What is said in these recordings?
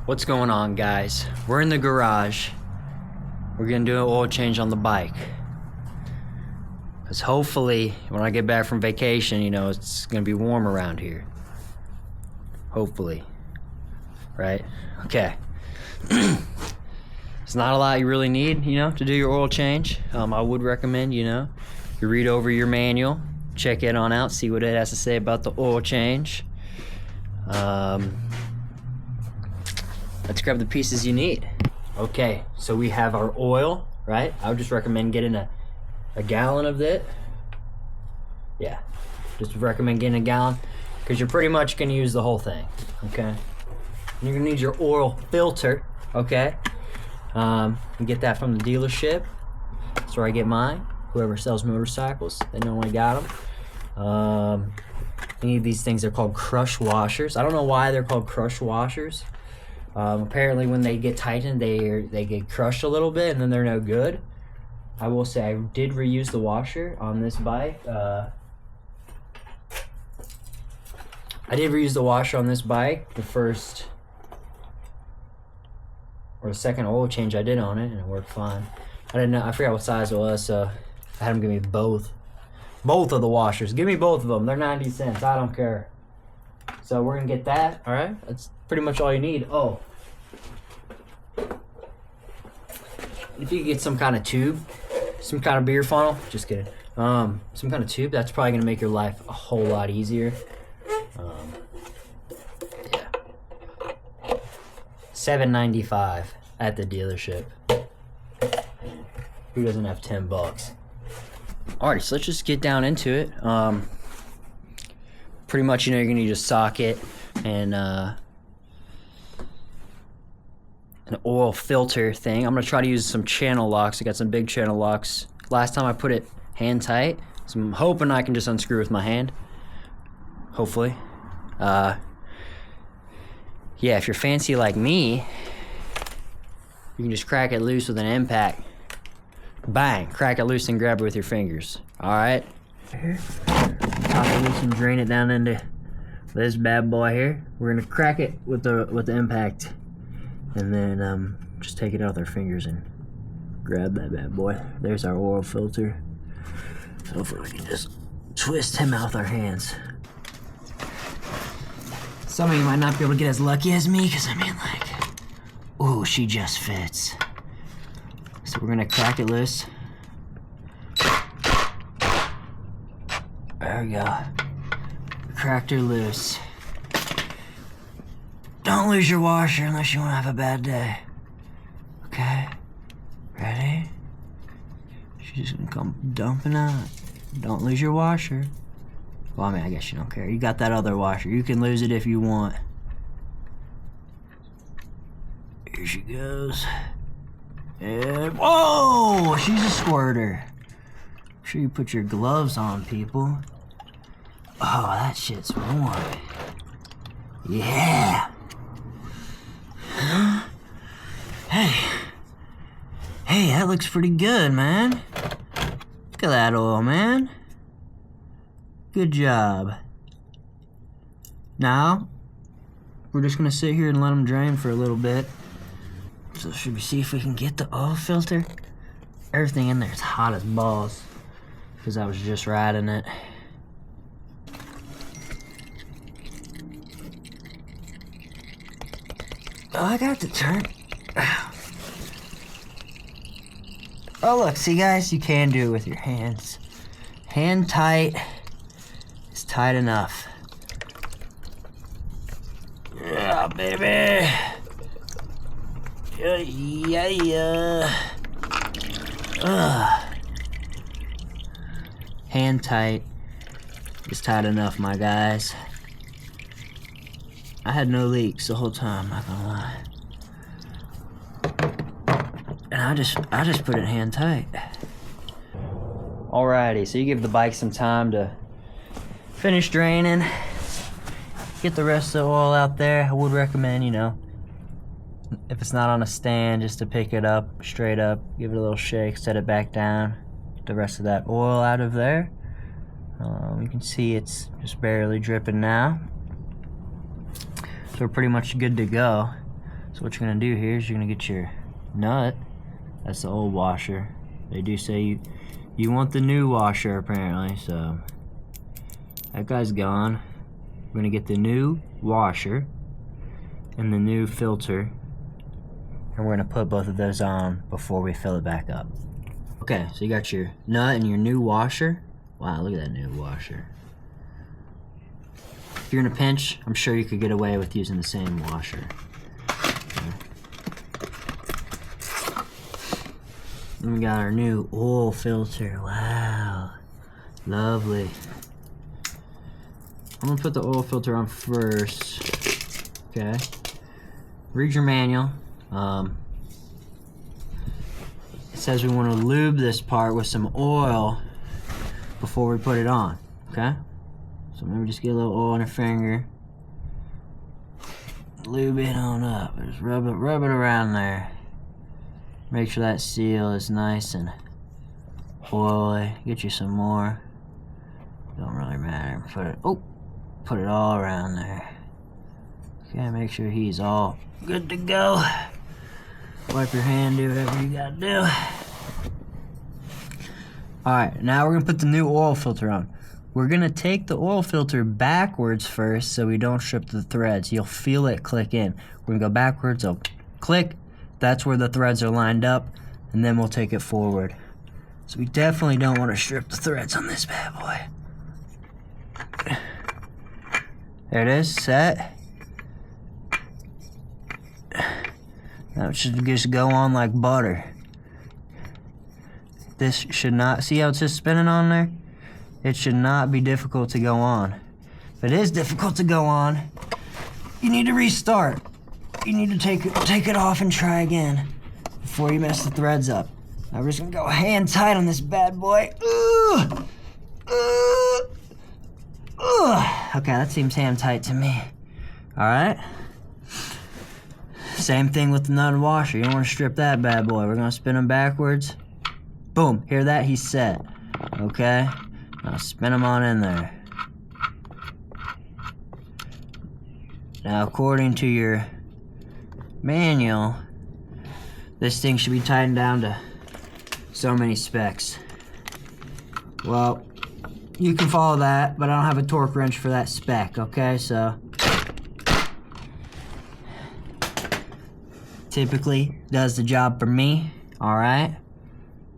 What's going on, guys? We're in the garage. We're gonna do an oil change on the bike. Because hopefully, when I get back from vacation, you know, it's gonna be warm around here. Hopefully. Right? Okay. It's not a lot you really need, you know, to do your oil change. I would recommend, you know, you read over your manual, check it on out, see what it has to say about the oil change. Let's grab the pieces you need. Okay, so we have our oil, right? I would just recommend getting a gallon of it. Yeah, just recommend getting a gallon because you're pretty much gonna use the whole thing, okay? And you're gonna need your oil filter, okay? You get that from the dealership. That's where I get mine. Whoever sells motorcycles, they know I got them. You need these things, they're called crush washers. I don't know why they're called crush washers. Apparently when they get tightened, they get crushed a little bit and then they're no good. I will say I did reuse the washer on this bike. I did reuse the washer on this bike, the first or the second oil change I did on it, and it worked fine. I didn't know, I forgot what size it was, so I had them give me both of the washers. Give me both of them. They're 90 cents. I don't care. So we're gonna get that. All right, that's pretty much all you need. Oh, if you could get some kind of tube, some kind of beer funnel, just kidding, some kind of tube, that's probably gonna make your life a whole lot easier. Yeah, $7.95 at the dealership. Who doesn't have 10 bucks? Alright, so let's just get down into it. Pretty much, you know, you're gonna need a socket and an oil filter thing. I'm gonna try to use some channel locks. I got some big channel locks. Last time I put it hand tight, so I'm hoping I can just unscrew with my hand. Hopefully. Yeah, if you're fancy like me, you can just crack it loose with an impact. Bang, crack it loose and grab it with your fingers. Alright. Here. Pop it loose and drain it down into this bad boy here. We're gonna crack it with the impact. And then just take it out with our fingers and grab that bad boy. There's our oil filter. So hopefully we can just twist him out with our hands. Some of you might not be able to get as lucky as me, because I mean, like, ooh, she just fits. So we're gonna crack it loose. There we go. Cracked her loose. Don't lose your washer unless you wanna have a bad day. Okay? Ready? She's just gonna come dumping out. Don't lose your washer. Well, I mean, I guess you don't care. You got that other washer. You can lose it if you want. Here she goes. And, whoa! She's a squirter. Make sure you put your gloves on, people. Oh, that shit's warm. Yeah. Hey. Hey, that looks pretty good, man. Look at that oil, man. Good job. Now, we're just gonna sit here and let them drain for a little bit. So should we see if we can get the oil filter? Everything in there is hot as balls because I was just riding it. Oh, I got the turn. Oh, look, see guys, you can do it with your hands. Hand tight is tight enough. Yeah, baby. Yeah. Hand tight is tight enough, my guys. I had no leaks the whole time, not gonna lie. And I just put it hand tight. Alrighty, so you give the bike some time to finish draining. Get the rest of the oil out there. I would recommend, you know, if it's not on a stand, just to pick it up straight up, give it a little shake, set it back down, get the rest of that oil out of there. You can see it's just barely dripping now. So we're pretty much good to go. So what you're gonna do here is you're gonna get your nut. That's the old washer. They do say you want the new washer apparently, so that guy's gone. We're gonna get the new washer and the new filter, and we're gonna put both of those on before we fill it back up. Okay, so you got your nut and your new washer. Wow, look at that new washer. If you're in a pinch, I'm sure you could get away with using the same washer. Okay. Then we got our new oil filter. Wow, lovely. I'm gonna put the oil filter on first. Okay. Read your manual. It says we want to lube this part with some oil before we put it on. Okay. So maybe just get a little oil on your finger. Lube it on up. Just rub it around there. Make sure that seal is nice and oily. Get you some more. Don't really matter. Put it all around there. Okay, make sure he's all good to go. Wipe your hand, do whatever you gotta do. Alright, now we're gonna put the new oil filter on. We're gonna take the oil filter backwards first so we don't strip the threads. You'll feel it click in. We're gonna go backwards, so click. That's where the threads are lined up, and then we'll take it forward. So we definitely don't want to strip the threads on this bad boy. There it is, set. Now it should just go on like butter. This should not, see how it's just spinning on there? It should not be difficult to go on. If it is difficult to go on, you need to restart. You need to take it off and try again before you mess the threads up. Now we're just gonna go hand tight on this bad boy. Okay, that seems hand tight to me. All right. Same thing with the nut and washer. You don't want to strip that bad boy. We're gonna spin him backwards. Boom, hear that? He's set. Okay, now spin him on in there. Now, according to your manual, this thing should be tightened down to so many specs. Well, you can follow that, but I don't have a torque wrench for that spec, okay? So, typically does the job for me, all right?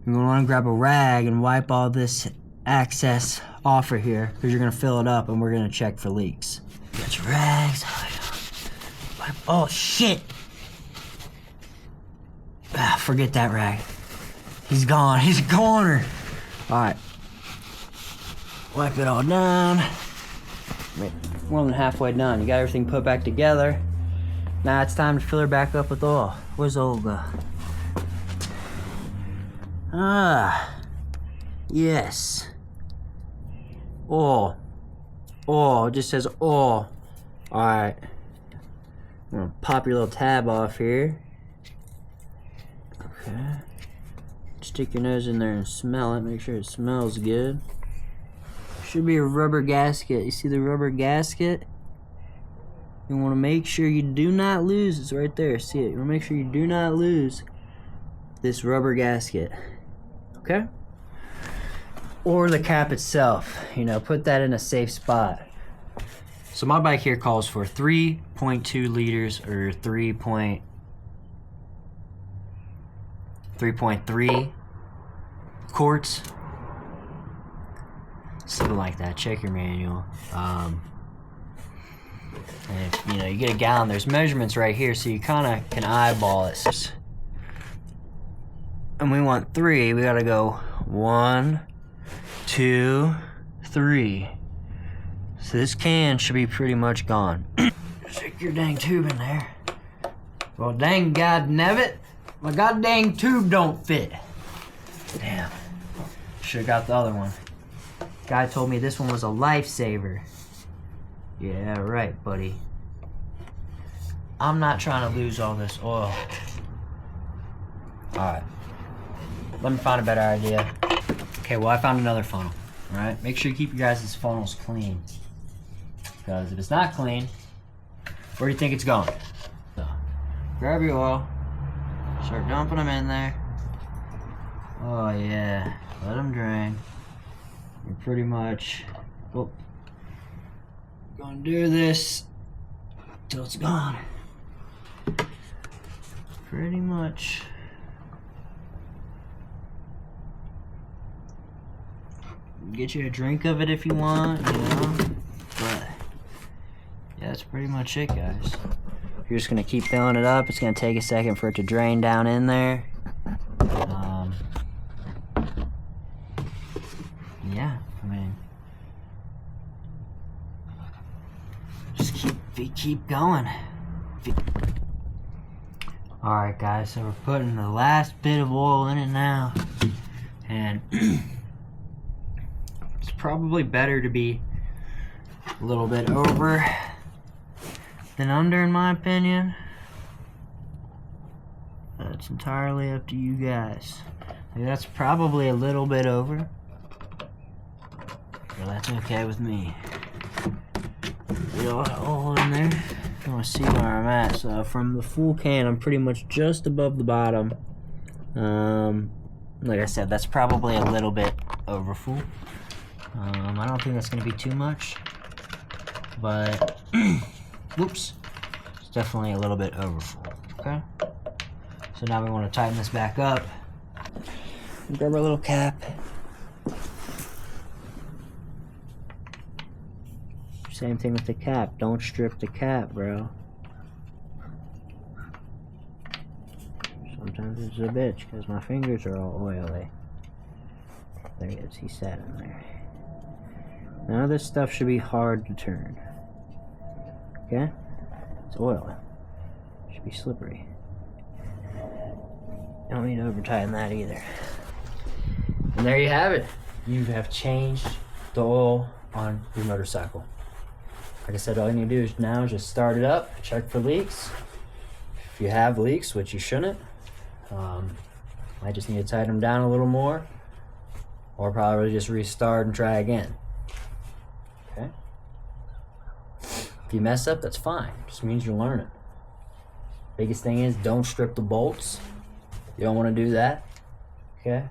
You're gonna wanna grab a rag and wipe all this excess off of here, because you're gonna fill it up and we're gonna check for leaks. Get your rags. Oh, shit. Forget that rag. He's gone. He's a goner. All right. Wipe it all down. More than halfway done. You got everything put back together. Now it's time to fill her back up with oil. Where's Olga? Yes. Oil. Oil. It just says oil. Alright. I'm gonna pop your little tab off here. Okay. Stick your nose in there and smell it. Make sure it smells good. Should be a rubber gasket. You see the rubber gasket? You want to make sure you do not lose. It's right there. See it? You want to make sure you do not lose this rubber gasket. Okay? Or the cap itself. You know, put that in a safe spot. So my bike here calls for 3.2 liters or 3.3 quarts. Something like that. Check your manual. And if, you know, you get a gallon, there's measurements right here, so you kind of can eyeball it. And we want 3. We gotta go 1, 2, 3. So this can should be pretty much gone. Stick your dang tube in there. Well, dang godnabbit, my god dang tube don't fit. Damn. Should've got the other one. Guy told me this one was a lifesaver. Yeah, right, buddy. I'm not trying to lose all this oil. Alright. Let me find a better idea. Okay, well, I found another funnel. Alright? Make sure you keep your guys' funnels clean. Because if it's not clean, where do you think it's going? So, grab your oil, start dumping them in there. Oh yeah, let them drain. You're pretty much gonna do this till it's gone. Pretty much. Get you a drink of it if you want, you know. But yeah, that's pretty much it, guys. You're just gonna keep filling it up. It's gonna take a second for it to drain down in there. Yeah, I mean, just keep going. Alright guys, so we're putting the last bit of oil in it now, and it's probably better to be a little bit over than under, in my opinion. That's entirely up to you guys. That's probably a little bit over, but that's okay with me. Get all in there. I want to see where I'm at. So from the full can, I'm pretty much just above the bottom. Like I said, that's probably a little bit over full. I don't think that's going to be too much, but whoops, it's definitely a little bit over full. Okay. So now we want to tighten this back up. Grab our little cap. Same thing with the cap. Don't strip the cap, bro. Sometimes it's a bitch because my fingers are all oily. There he is. He sat in there. None of this stuff should be hard to turn. Okay? It's oil. It should be slippery. You don't need to over tighten that either. And there you have it. You have changed the oil on your motorcycle. Like I said, all you need to do is now just start it up, check for leaks. If you have leaks, which you shouldn't, I just need to tighten them down a little more, or probably just restart and try again. Okay? If you mess up, that's fine. Just means you're learning. Biggest thing is don't strip the bolts. You don't want to do that. Okay?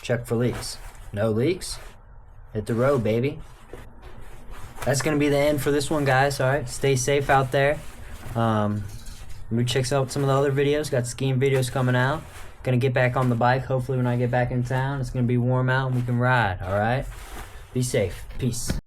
Check for leaks. No leaks? Hit the road, baby. That's going to be the end for this one, guys. Alright, stay safe out there. Let me check out some of the other videos. Got skiing videos coming out. Going to get back on the bike. Hopefully when I get back in town, it's going to be warm out and we can ride. Alright? Be safe. Peace.